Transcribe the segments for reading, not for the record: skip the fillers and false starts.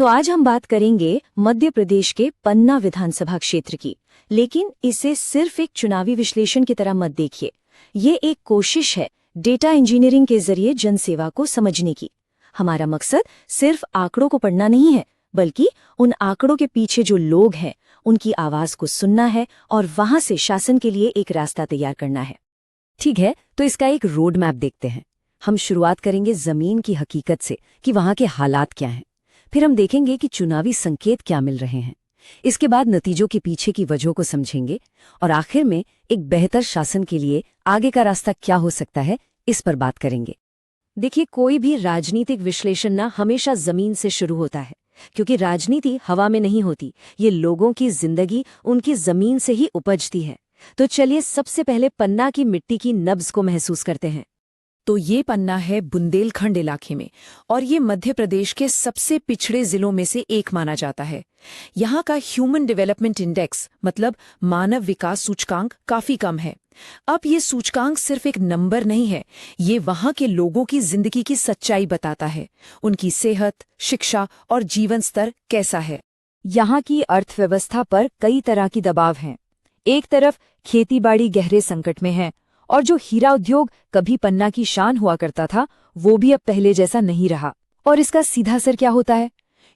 तो आज हम बात करेंगे मध्य प्रदेश के पन्ना विधानसभा क्षेत्र की। लेकिन इसे सिर्फ एक चुनावी विश्लेषण की तरह मत देखिए। ये एक कोशिश है डेटा इंजीनियरिंग के जरिए जनसेवा को समझने की। हमारा मकसद सिर्फ आंकड़ों को पढ़ना नहीं है, बल्कि उन आंकड़ों के पीछे जो लोग हैं उनकी आवाज को सुनना है और वहां से शासन के लिए एक रास्ता तैयार करना है। ठीक है, तो इसका एक रोड मैप देखते हैं। हम शुरुआत करेंगे जमीन की हकीकत से कि वहां के हालात क्या हैं। फिर हम देखेंगे कि चुनावी संकेत क्या मिल रहे हैं। इसके बाद नतीजों के पीछे की वजहों को समझेंगे और आखिर में एक बेहतर शासन के लिए आगे का रास्ता क्या हो सकता है, इस पर बात करेंगे। देखिए, कोई भी राजनीतिक विश्लेषण ना हमेशा जमीन से शुरू होता है, क्योंकि राजनीति हवा में नहीं होती। ये लोगों की जिंदगी उनकी जमीन से ही उपजती है। तो चलिए सबसे पहले पन्ना की मिट्टी की नब्ज को महसूस करते हैं। तो ये पन्ना है बुंदेलखंड इलाके में, और ये मध्य प्रदेश के सबसे पिछड़े जिलों में से एक माना जाता है। यहाँ का ह्यूमन डेवलपमेंट इंडेक्स मतलब मानव विकास सूचकांक काफी कम है। अब ये सूचकांक सिर्फ एक नंबर नहीं है, ये वहाँ के लोगों की जिंदगी की सच्चाई बताता है। उनकी सेहत, शिक्षा और जीवन स्तर कैसा है। यहाँ की अर्थव्यवस्था पर कई तरह की दबाव हैं। एक तरफ खेतीबाड़ी गहरे संकट में है, और जो हीरा उद्योग कभी पन्ना की शान हुआ करता था, वो भी अब पहले जैसा नहीं रहा। और इसका सीधा असर क्या होता है?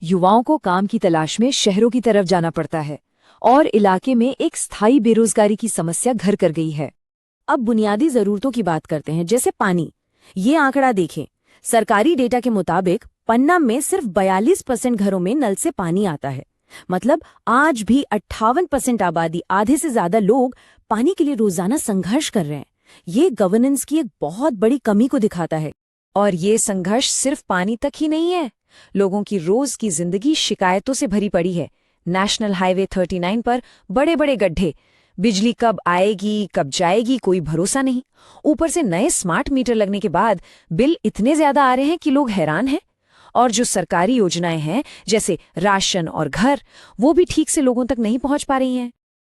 युवाओं को काम की तलाश में शहरों की तरफ जाना पड़ता है, और इलाके में एक स्थायी बेरोजगारी की समस्या घर कर गई है। अब बुनियादी जरूरतों की बात करते हैं, जैसे पानी। ये आंकड़ा देखें। सरकारी डेटा के मुताबिक पन्ना में सिर्फ 42% घरों में नल से पानी आता है। मतलब आज भी 58% आबादी, आधे से ज्यादा लोग पानी के लिए रोजाना संघर्ष कर रहे हैं। ये गवर्नेंस की एक बहुत बड़ी कमी को दिखाता है। और ये संघर्ष सिर्फ पानी तक ही नहीं है। लोगों की रोज की जिंदगी शिकायतों से भरी पड़ी है। नेशनल हाईवे 39 पर बड़े बड़े गड्ढे, बिजली कब आएगी कब जाएगी कोई भरोसा नहीं। ऊपर से नए स्मार्ट मीटर लगने के बाद बिल इतने ज्यादा आ रहे हैं कि लोग हैरान हैं। और जो सरकारी योजनाएं हैं जैसे राशन और घर, वो भी ठीक से लोगों तक नहीं पहुंच पा रही हैं।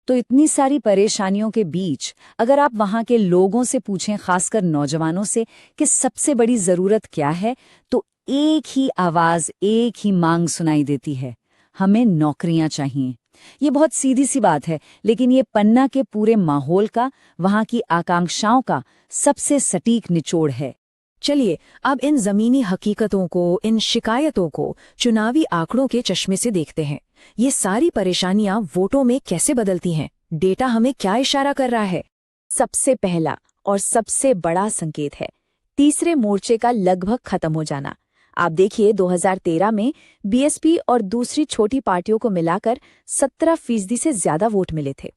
तो इतनी सारी परेशानियों के बीच अगर आप वहां के लोगों से पूछें, खासकर नौजवानों से, कि सबसे बड़ी जरूरत क्या है, तो एक ही आवाज, एक ही मांग सुनाई देती है: हमें नौकरियां चाहिए। ये बहुत सीधी सी बात है, लेकिन ये पन्ना के पूरे माहौल का, वहां की आकांक्षाओं का सबसे सटीक निचोड़ है। चलिए अब इन जमीनी हकीकतों को, इन शिकायतों को चुनावी आंकड़ों के चश्मे से देखते हैं। ये सारी परेशानियां वोटों में कैसे बदलती हैं? डेटा हमें क्या इशारा कर रहा है? सबसे पहला और सबसे बड़ा संकेत है तीसरे मोर्चे का लगभग खत्म हो जाना। आप देखिए, 2013 में बीएसपी और दूसरी छोटी पार्टियों को मिलाकर 17% से ज्यादा वोट मिले थे,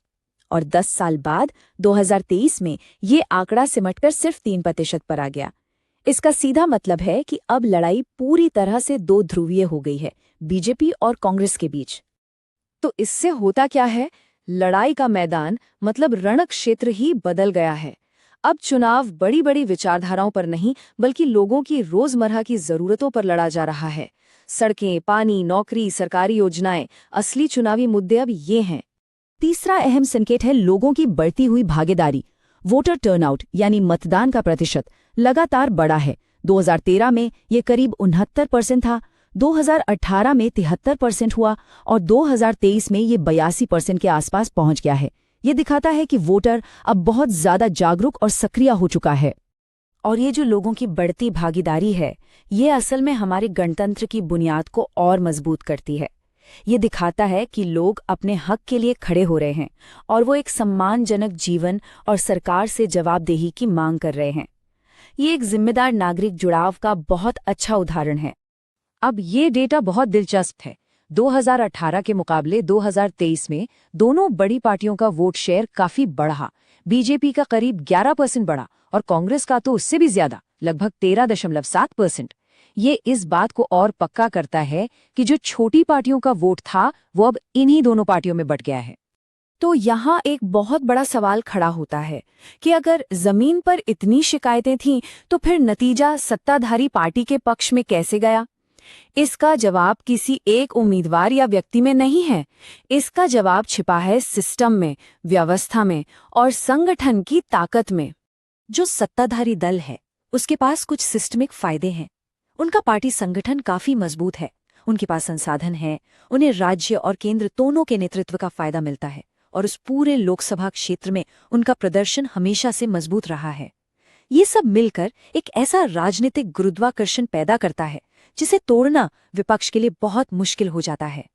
और 10 साल बाद 2023 में ये आंकड़ा सिमटकर सिर्फ 3% पर आ गया। इसका सीधा मतलब है कि अब लड़ाई पूरी तरह से दो ध्रुवीय हो गई है, बीजेपी और कांग्रेस के बीच। तो इससे होता क्या है? लड़ाई का मैदान मतलब रण क्षेत्र ही बदल गया है। अब चुनाव बड़ी बड़ी विचारधाराओं पर नहीं, बल्कि लोगों की रोजमर्रा की जरूरतों पर लड़ा जा रहा है। सड़कें, पानी, नौकरी, सरकारी योजनाएं, असली चुनावी मुद्दे अब ये हैं। तीसरा अहम संकेत है लोगों की बढ़ती हुई भागीदारी। वोटर टर्नआउट यानी मतदान का प्रतिशत लगातार बढ़ा है। 2013 में ये करीब 69% था, 2018 में 73% हुआ, और 2023 में ये 82% के आसपास पहुंच गया है। ये दिखाता है कि वोटर अब बहुत ज्यादा जागरूक और सक्रिय हो चुका है। और ये जो लोगों की बढ़ती भागीदारी है, ये असल में हमारे गणतंत्र की बुनियाद को और मजबूत करती है। ये दिखाता है कि लोग अपने हक के लिए खड़े हो रहे हैं, और वो एक सम्मानजनक जीवन और सरकार से जवाबदेही की मांग कर रहे हैं। ये एक जिम्मेदार नागरिक जुड़ाव का बहुत अच्छा उदाहरण है। अब ये डेटा बहुत दिलचस्प है। 2018 के मुकाबले 2023 में दोनों बड़ी पार्टियों का वोट शेयर काफी बढ़ा। बीजेपी का करीब 11% बढ़ा, और कांग्रेस का तो उससे भी ज्यादा, लगभग 13.7%। ये इस बात को और पक्का करता है कि जो छोटी पार्टियों का वोट था, वो अब इन्हीं दोनों पार्टियों में बट गया है। तो यहाँ एक बहुत बड़ा सवाल खड़ा होता है कि अगर जमीन पर इतनी शिकायतें थीं, तो फिर नतीजा सत्ताधारी पार्टी के पक्ष में कैसे गया? इसका जवाब किसी एक उम्मीदवार या व्यक्ति में नहीं है। इसका जवाब छिपा है सिस्टम में, व्यवस्था में और संगठन की ताकत में। जो सत्ताधारी दल है, उसके पास कुछ सिस्टमिक फायदे हैं। उनका पार्टी संगठन काफी मजबूत है। उनके पास संसाधन हैं, उन्हें राज्य और केंद्र दोनों के नेतृत्व का फायदा मिलता है और उस पूरे लोकसभा क्षेत्र में उनका प्रदर्शन हमेशा से मजबूत रहा है। ये सब मिलकर एक ऐसा राजनीतिक गुरुत्वाकर्षण पैदा करता है जिसे तोड़ना विपक्ष के लिए बहुत मुश्किल हो जाता है।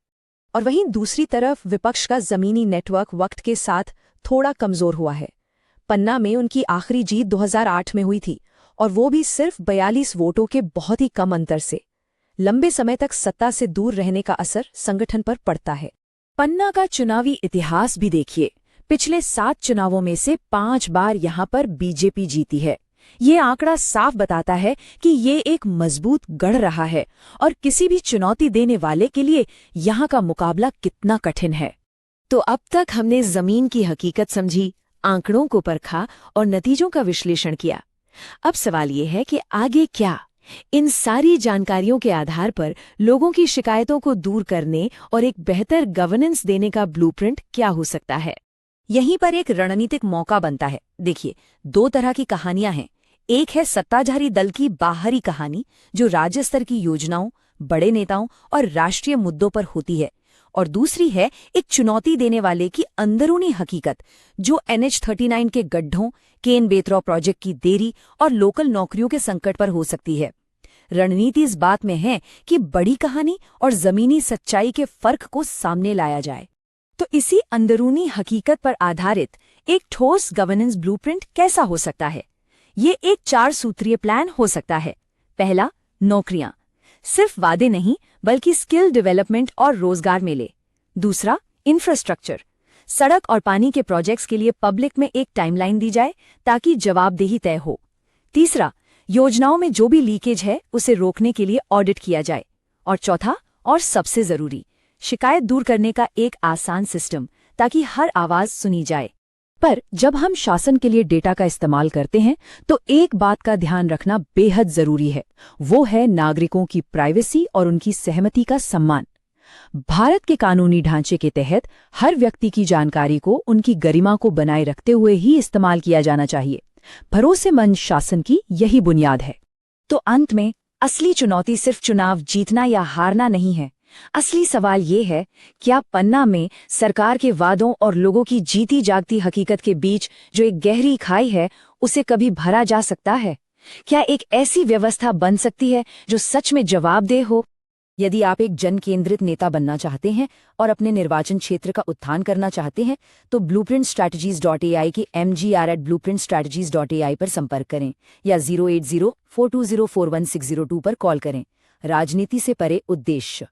और वहीं दूसरी तरफ विपक्ष का जमीनी नेटवर्क वक्त के साथ थोड़ा कमजोर हुआ है। पन्ना में उनकी आखिरी जीत 2008 में हुई थी, और वो भी सिर्फ 42 वोटों के बहुत ही कम अंतर से। लंबे समय तक सत्ता से दूर रहने का असर संगठन पर पड़ता है। पन्ना का चुनावी इतिहास भी देखिए। पिछले 7 चुनावों में से 5 बार यहाँ पर बीजेपी जीती है। ये आंकड़ा साफ बताता है कि ये एक मजबूत गढ़ रहा है और किसी भी चुनौती देने वाले के लिए यहाँ का मुकाबला कितना कठिन है। तो अब तक हमने जमीन की हकीकत समझी, आंकड़ों को परखा और नतीजों का विश्लेषण किया। अब सवाल ये है कि आगे क्या? इन सारी जानकारियों के आधार पर लोगों की शिकायतों को दूर करने और एक बेहतर गवर्नेंस देने का ब्लूप्रिंट क्या हो सकता है? यहीं पर एक रणनीतिक मौका बनता है। देखिए, 2 तरह की कहानियां हैं। एक है सत्ताधारी दल की बाहरी कहानी, जो राज्य स्तर की योजनाओं, बड़े नेताओं और राष्ट्रीय मुद्दों पर होती है, और दूसरी है एक चुनौती देने वाले की अंदरूनी हकीकत, जो NH39 के गड्ढों, केन बेतरौ प्रोजेक्ट की देरी और लोकल नौकरियों के संकट पर हो सकती है। रणनीति इस बात में है कि बड़ी कहानी और जमीनी सच्चाई के फर्क को सामने लाया जाए। तो इसी अंदरूनी हकीकत पर आधारित एक ठोस गवर्नेंस ब्लूप्रिंट कैसा हो सकता है? ये एक 4 सूत्रीय प्लान हो सकता है। पहला, नौकरियां, सिर्फ वादे नहीं बल्कि स्किल डेवलपमेंट और रोजगार मेले। दूसरा, इंफ्रास्ट्रक्चर, सड़क और पानी के प्रोजेक्ट्स के लिए पब्लिक में एक टाइमलाइन दी जाए ताकि जवाबदेही तय हो। तीसरा, योजनाओं में जो भी लीकेज है उसे रोकने के लिए ऑडिट किया जाए। और चौथा और सबसे जरूरी, शिकायत दूर करने का एक आसान सिस्टम, ताकि हर आवाज सुनी जाए। पर जब हम शासन के लिए डेटा का इस्तेमाल करते हैं तो एक बात का ध्यान रखना बेहद जरूरी है। वो है नागरिकों की प्राइवेसी और उनकी सहमति का सम्मान। भारत के कानूनी ढांचे के तहत हर व्यक्ति की जानकारी को उनकी गरिमा को बनाए रखते हुए ही इस्तेमाल किया जाना चाहिए। भरोसेमंद शासन की यही बुनियाद है। तो अंत में असली चुनौती सिर्फ चुनाव जीतना या हारना नहीं है। असली सवाल ये है, क्या पन्ना में सरकार के वादों और लोगों की जीती जागती हकीकत के बीच जो एक गहरी खाई है, उसे कभी भरा जा सकता है? क्या एक ऐसी व्यवस्था बन सकती है जो सच में जवाबदेह हो? यदि आप एक जन केंद्रित नेता बनना चाहते हैं और अपने निर्वाचन क्षेत्र का उत्थान करना चाहते हैं, तो blueprintstrategies.ai के mgr@blueprintstrategies.ai पर संपर्क करें या 08042041602 पर कॉल करें। राजनीति से परे उद्देश्य।